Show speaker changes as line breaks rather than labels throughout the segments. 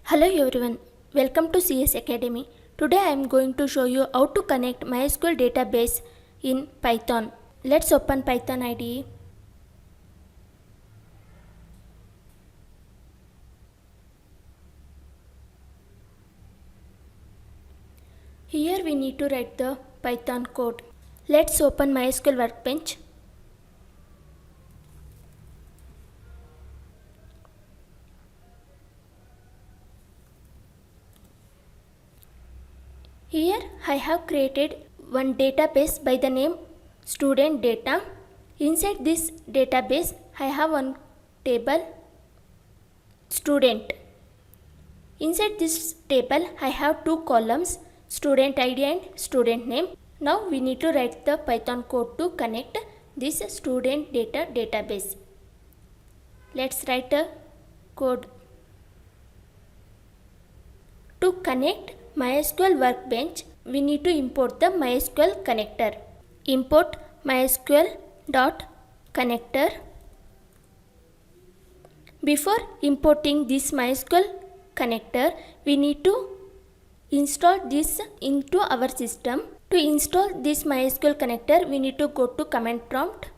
Hello everyone, welcome to CS Academy. Today I am going to show you how to connect MySQL database in Python. Let's open Python IDE. Here we need to write the Python code. Let's open MySQL Workbench. Here I have created one database by the name student data. Inside this database I have one table student. Inside this table I have two columns student ID and student name. Now we need to write the Python code to connect this student data database. Let's write a code. To connect MySQL Workbench, we need to import the MySQL connector. Import MySQL.connector. Before importing this MySQL connector, we need to install this into our system. To install this MySQL connector, we need to go to command prompt.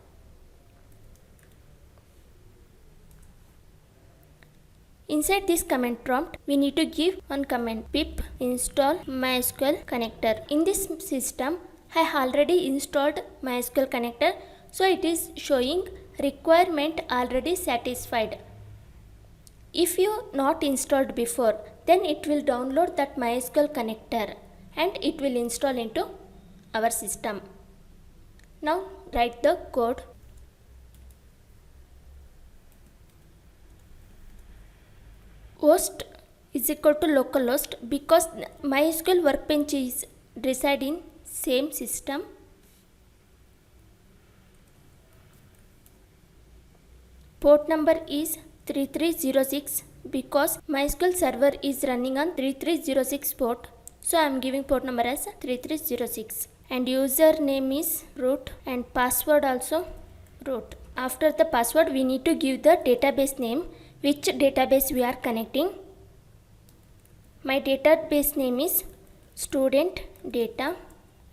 Inside this command prompt, we need to give one command pip install MySQL connector. In this system, I already installed MySQL connector, so it is showing requirement already satisfied. If you not installed before, then it will download that MySQL connector and it will install into our system. Now write the code. Host is equal to localhost because MySQL Workbench is reside in same system. Port number is 3306 because MySQL server is running on 3306 port. So I am giving port number as 3306 and username is root and password also root. After the password we need to give the database name, which database we are connecting. My database name is student data.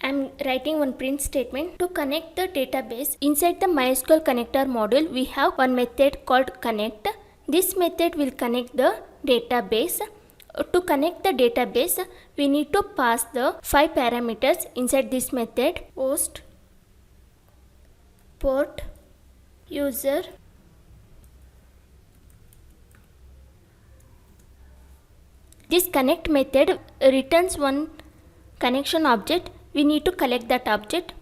I am writing one print statement. To connect the database, inside the MySQL connector module we have one method called connect. This method will connect the database. To connect the database, we need to pass the 5 parameters inside this method: host, port, user, this connect method returns one connection object. We need to collect that object.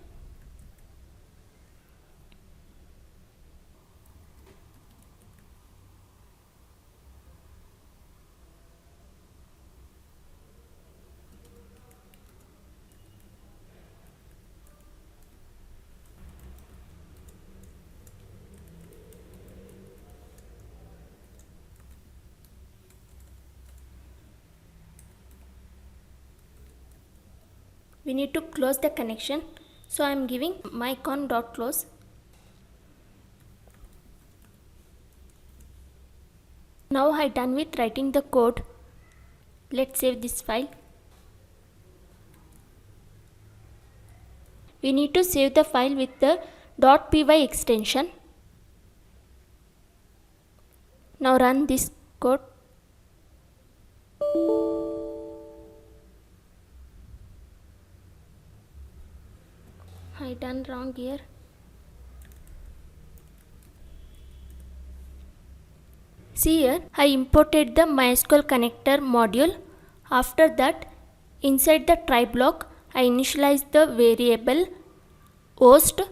We need to close the connection, so I am giving mycon.close. Now I done with writing the code. Let's save this file. We need to save the file with the .py extension. Now run this code. I done wrong here. See here, I imported the MySQL connector module. After that, inside the try block, I initialized the variable host,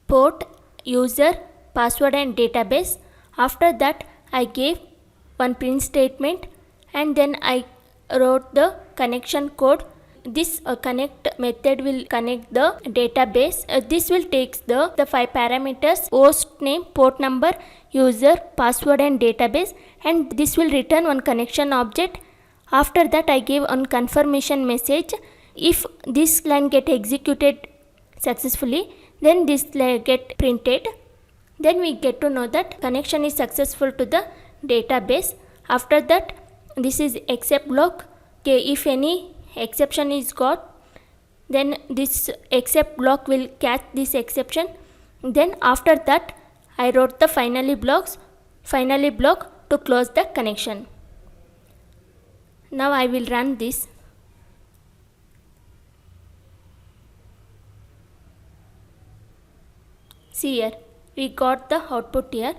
port, user, password and database. After that, I gave one print statement and then I wrote the connection code. This connect method will connect the database. This will take the 5 parameters: host name, port number, user, password and database, and this will return one connection object. After that I gave one confirmation message. If this line get executed successfully, then this line get printed. Then we get to know that connection is successful to the database. After that this is except block. Okay, if any exception is got, then this except block will catch this exception. Then after that I wrote the finally block to close the connection. Now I will run this. See here, we got the output here,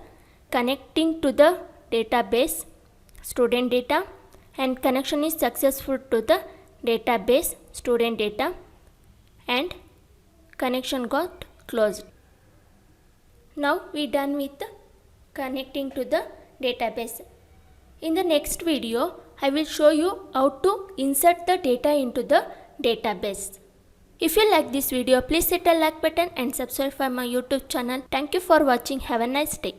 connecting to the database student data, and connection is successful to the database student data, and connection got closed. Now we done with the connecting to the database. In the next video, I will show you how to insert the data into the database. If you like this video, please hit the like button and subscribe for my YouTube channel. Thank you for watching. Have a nice day.